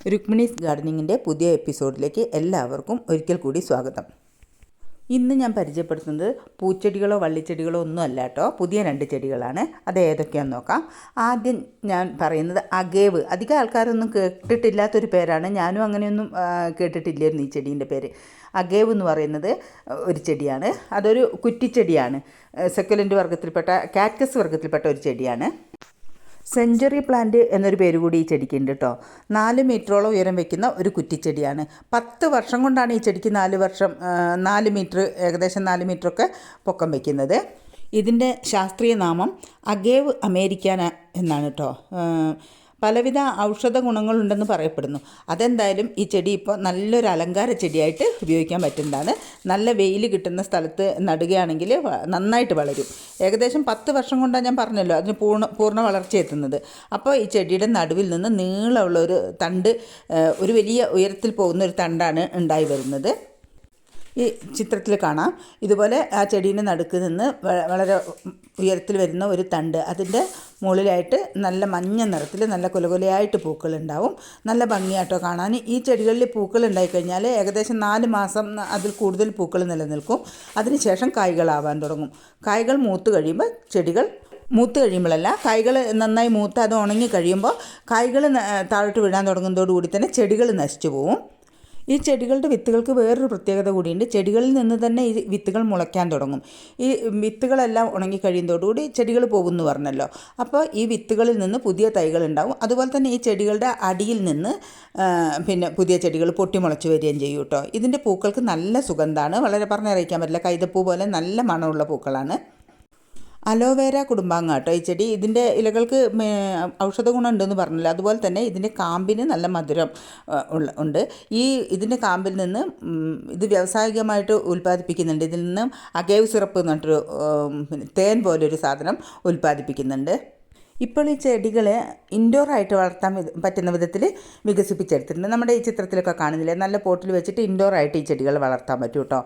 രുക്മിണീസ് ഗാർഡനിങ്ങിൻ്റെ പുതിയ എപ്പിസോഡിലേക്ക് എല്ലാവർക്കും ഒരിക്കൽ കൂടി സ്വാഗതം. ഇന്ന് ഞാൻ പരിചയപ്പെടുത്തുന്നത് പൂച്ചെടികളോ വള്ളിച്ചെടികളോ ഒന്നും അല്ല കേട്ടോ, പുതിയ 2 ചെടികളാണ്. അത് ഏതൊക്കെയാണെന്ന് നോക്കാം. ആദ്യം ഞാൻ പറയുന്നത് അഗേവ്. അധികം ആൾക്കാരൊന്നും കേട്ടിട്ടില്ലാത്തൊരു പേരാണ്, ഞാനും അങ്ങനെയൊന്നും കേട്ടിട്ടില്ലായിരുന്നു ഈ ചെടീൻ്റെ പേര്. അഗേവ് എന്ന് പറയുന്നത് ഒരു ചെടിയാണ്. അതൊരു കുറ്റിച്ചെടിയാണ്, സക്കുലൻ്റ് വർഗ്ഗത്തിൽപ്പെട്ട കാക്ടസ് വർഗ്ഗത്തിൽപ്പെട്ട ഒരു ചെടിയാണ്. സെഞ്ചുറി പ്ലാന്റ് എന്നൊരു പേര് കൂടി ഈ ചെടിക്കുണ്ട് കേട്ടോ. 4 മീറ്ററോളം ഉയരം വയ്ക്കുന്ന ഒരു കുറ്റിച്ചെടിയാണ്. 10 വർഷം കൊണ്ടാണ് ഈ ചെടിക്ക് 4 മീറ്റർ, ഏകദേശം 4 മീറ്ററൊക്കെ പൊക്കം വയ്ക്കുന്നത്. ഇതിൻ്റെ ശാസ്ത്രീയ നാമം അഗേവ് അമേരിക്കാന എന്നാണ് കേട്ടോ. പലവിധ ഔഷധ ഗുണങ്ങളുണ്ടെന്ന് പറയപ്പെടുന്നു. അതെന്തായാലും ഈ ചെടി ഇപ്പോൾ നല്ലൊരു അലങ്കാര ചെടിയായിട്ട് ഉപയോഗിക്കാൻ പറ്റുന്നതാണ്. നല്ല വെയിൽ കിട്ടുന്ന സ്ഥലത്ത് നടുകയാണെങ്കിൽ നന്നായിട്ട് വളരും. ഏകദേശം 10 വർഷം കൊണ്ടാണ് ഞാൻ പറഞ്ഞല്ലോ അതിന് പൂർണ്ണ വളർച്ച എത്തുന്നത്. അപ്പോൾ ഈ ചെടിയുടെ നടുവിൽ നിന്ന് നീളമുള്ള ഒരു തണ്ട്, ഒരു വലിയ ഉയരത്തിൽ പോകുന്ന ഒരു തണ്ടാണ് ഉണ്ടായി വരുന്നത്. ഈ ചിത്രത്തിൽ കാണാം. ഇതുപോലെ ആ ചെടീൻ്റെ നടുക്ക് നിന്ന് വളരെ ഉയരത്തിൽ വരുന്ന ഒരു തണ്ട്, അതിൻ്റെ മുകളിലായിട്ട് നല്ല മഞ്ഞ നിറത്തിൽ നല്ല കുലകുലയായിട്ട് പൂക്കളുണ്ടാവും. നല്ല ഭംഗിയാട്ടോ കാണാൻ. ഈ ചെടികളിൽ പൂക്കൾ ഉണ്ടായിക്കഴിഞ്ഞാൽ ഏകദേശം 4 മാസം അതിൽ കൂടുതൽ പൂക്കൾ നിലനിൽക്കും. അതിനുശേഷം കായ്കളാവാൻ തുടങ്ങും. കായ്കൾ മൂത്ത് കഴിയുമ്പോഴല്ല, കായ്കൾ നന്നായി മൂത്ത് അത് ഉണങ്ങി കഴിയുമ്പോൾ കായ്കൾ താഴോട്ട് വീഴാൻ തുടങ്ങുന്നതോടുകൂടി തന്നെ ചെടികൾ നശിച്ചു പോവും. ഈ ചെടികളുടെ വിത്തുകൾക്ക് വേറൊരു പ്രത്യേകത കൂടിയുണ്ട്. ചെടികളിൽ നിന്ന് തന്നെ ഈ വിത്തുകൾ മുളയ്ക്കാൻ തുടങ്ങും. ഈ വിത്തുകളെല്ലാം ഉണങ്ങിക്കഴിയുന്നതോടുകൂടി ചെടികൾ പോകുമെന്ന് പറഞ്ഞല്ലോ. അപ്പോൾ ഈ വിത്തുകളിൽ നിന്ന് പുതിയ തൈകൾ ഉണ്ടാവും. അതുപോലെ തന്നെ ഈ ചെടികളുടെ അടിയിൽ നിന്ന് പുതിയ ചെടികൾ പൊട്ടിമുളച്ച് വരികയും ചെയ്യും കേട്ടോ. ഇതിൻ്റെ പൂക്കൾക്ക് നല്ല സുഗന്ധമാണ്, വളരെ പറഞ്ഞറിയിക്കാൻ പറ്റില്ല. കൈതപ്പൂ പോലെ നല്ല മണമുള്ള പൂക്കളാണ്. അലോവേര കുടുംബാംഗം കേട്ടോ ഈ ചെടി. ഇതിൻ്റെ ഇലകൾക്ക് ഔഷധ ഗുണം ഉണ്ടെന്ന് പറഞ്ഞില്ല. അതുപോലെ തന്നെ ഇതിൻ്റെ കാമ്പിന് നല്ല മധുരം ഉണ്ട്. ഇതിൻ്റെ കാമ്പിൽ നിന്ന് ഇത് വ്യാവസായികമായിട്ട് ഉൽപ്പാദിപ്പിക്കുന്നുണ്ട്. ഇതിൽ നിന്ന് അഗേവ് സിറപ്പ് എന്ന് പറഞ്ഞിട്ടൊരു തേൻ പോലൊരു സാധനം ഉൽപ്പാദിപ്പിക്കുന്നുണ്ട്. ഇപ്പോൾ ഈ ചെടികളെ ഇൻഡോറായിട്ട് വളർത്താൻ പറ്റുന്ന വിധത്തിൽ വികസിപ്പിച്ചെടുത്തിട്ടുണ്ട്. നമ്മുടെ ഈ ചിത്രത്തിലൊക്കെ കാണുന്നില്ലേ, നല്ല പോട്ടിൽ വെച്ചിട്ട് ഇൻഡോറായിട്ട് ഈ ചെടികൾ വളർത്താൻ പറ്റും കേട്ടോ.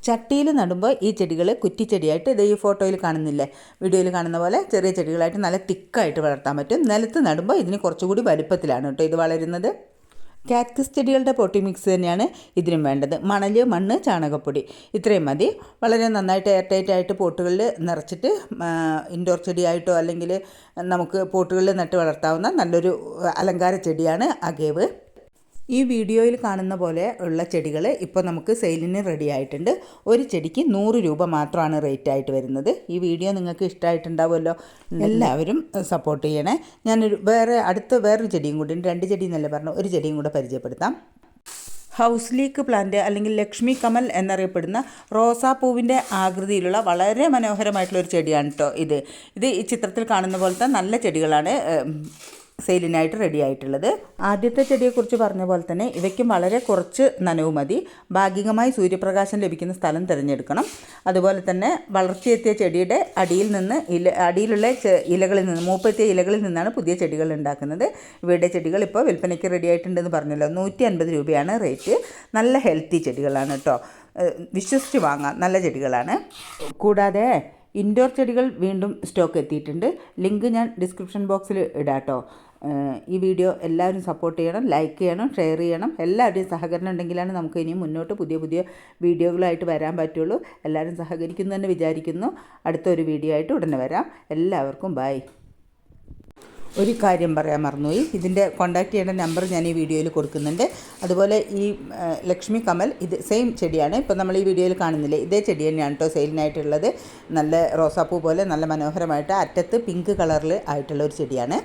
ചട്ടിയിൽ നടുമ്പോൾ ഈ ചെടികൾ കുറ്റിച്ചെടിയായിട്ട് ഈ ഫോട്ടോയിൽ കാണുന്നില്ലേ, വീഡിയോയിൽ കാണുന്ന പോലെ ചെറിയ ചെടികളായിട്ട് നല്ല തിക്കായിട്ട് വളർത്താൻ പറ്റും. നിലത്ത് നടുമ്പോൾ ഇതിന് കുറച്ചുകൂടി വലുപ്പത്തിലാണ് കേട്ടോ ഇത് വളരുന്നത്. കാക്ടസ് ചെടികളുടെ പൊട്ടി മിക്സ് തന്നെയാണ് ഇതിനും വേണ്ടത്. മണൽ, മണ്ണ്, ചാണകപ്പൊടി, ഇത്രയും മതി. വളരെ നന്നായിട്ട് എയർ ടൈറ്റായിട്ട് പോട്ടുകളിൽ നിറച്ചിട്ട് ഇൻഡോർ ചെടിയായിട്ടോ അല്ലെങ്കിൽ നമുക്ക് പോട്ടുകളിൽ നട്ട് വളർത്താവുന്ന നല്ലൊരു അലങ്കാര ചെടിയാണ് അഗേവ്. ഈ വീഡിയോയിൽ കാണുന്ന പോലെ ഉള്ള ചെടികൾ ഇപ്പോൾ നമുക്ക് സെയിലിന് റെഡി ആയിട്ടുണ്ട്. ഒരു ചെടിക്ക് 100 രൂപ മാത്രമാണ് റേറ്റ് ആയിട്ട് വരുന്നത്. ഈ വീഡിയോ നിങ്ങൾക്ക് ഇഷ്ടമായിട്ടുണ്ടാവുമല്ലോ, എല്ലാവരും സപ്പോർട്ട് ചെയ്യണേ. ഞാനൊരു വേറൊരു ചെടിയും കൂടി, 2 ചെടി എന്നല്ലേ പറഞ്ഞു, ഒരു ചെടിയും കൂടെ പരിചയപ്പെടുത്താം. ഹൗസ് ലീക്ക് പ്ലാന്റ് അല്ലെങ്കിൽ ലക്ഷ്മി കമൽ എന്നറിയപ്പെടുന്ന റോസാപ്പൂവിൻ്റെ ആകൃതിയിലുള്ള വളരെ മനോഹരമായിട്ടുള്ളൊരു ചെടിയാണ് കേട്ടോ ഇത്. ഈ ചിത്രത്തിൽ കാണുന്ന പോലത്തെ നല്ല ചെടികളാണ് സെയിലിനായിട്ട് റെഡി ആയിട്ടുള്ളത്. ആദ്യത്തെ ചെടിയെക്കുറിച്ച് പറഞ്ഞ പോലെ തന്നെ ഇവയ്ക്കും വളരെ കുറച്ച് നനവ് മതി. ഭാഗികമായി സൂര്യപ്രകാശം ലഭിക്കുന്ന സ്ഥലം തിരഞ്ഞെടുക്കണം. അതുപോലെ തന്നെ വളർച്ചയെത്തിയ ചെടിയുടെ അടിയിലുള്ള ഇലകളിൽ നിന്ന്, മൂപ്പെത്തിയ ഇലകളിൽ നിന്നാണ് പുതിയ ചെടികൾ ഉണ്ടാക്കുന്നത്. ഇവയുടെ ചെടികൾ ഇപ്പോൾ വിൽപ്പനയ്ക്ക് റെഡി ആയിട്ടുണ്ടെന്ന് പറഞ്ഞല്ലോ. 150 രൂപയാണ് റേറ്റ്. നല്ല ഹെൽത്തി ചെടികളാണ് കേട്ടോ, വിശ്വസിച്ച് വാങ്ങാം, നല്ല ചെടികളാണ്. കൂടാതെ ഇൻഡോർ ചെടികൾ വീണ്ടും സ്റ്റോക്ക് എത്തിയിട്ടുണ്ട്. ലിങ്ക് ഞാൻ ഡിസ്ക്രിപ്ഷൻ ബോക്സിൽ ഇടാം കേട്ടോ. ഈ വീഡിയോ എല്ലാവരും സപ്പോർട്ട് ചെയ്യണം, ലൈക്ക് ചെയ്യണം, ഷെയർ ചെയ്യണം. എല്ലാവരുടെയും സഹകരണം ഉണ്ടെങ്കിലാണ് നമുക്ക് ഇനിയും മുന്നോട്ട് പുതിയ വീഡിയോകളായിട്ട് വരാൻ പറ്റുള്ളൂ. എല്ലാവരും സഹകരിക്കുന്നു തന്നെ വിചാരിക്കുന്നു. അടുത്തൊരു വീഡിയോ ആയിട്ട് ഉടനെ വരാം. എല്ലാവർക്കും ബൈ. ഒരു കാര്യം പറയാൻ മറന്നുപോയി, ഇതിൻ്റെ കോൺടാക്റ്റ് ചെയ്യേണ്ട നമ്പർ ഞാൻ ഈ വീഡിയോയിൽ കൊടുക്കുന്നുണ്ട്. അതുപോലെ ഈ ലക്ഷ്മി കമൽ ഇത് സെയിം ചെടിയാണ്, ഇപ്പോൾ നമ്മൾ ഈ വീഡിയോയിൽ കാണുന്നില്ലേ, ഇതേ ചെടി തന്നെയാണ് കേട്ടോ സെയിലിനായിട്ടുള്ളത്. നല്ല റോസാപ്പൂ പോലെ നല്ല മനോഹരമായിട്ട് അറ്റത്ത് പിങ്ക് കളറിൽ ആയിട്ടുള്ള ഒരു ചെടിയാണ്.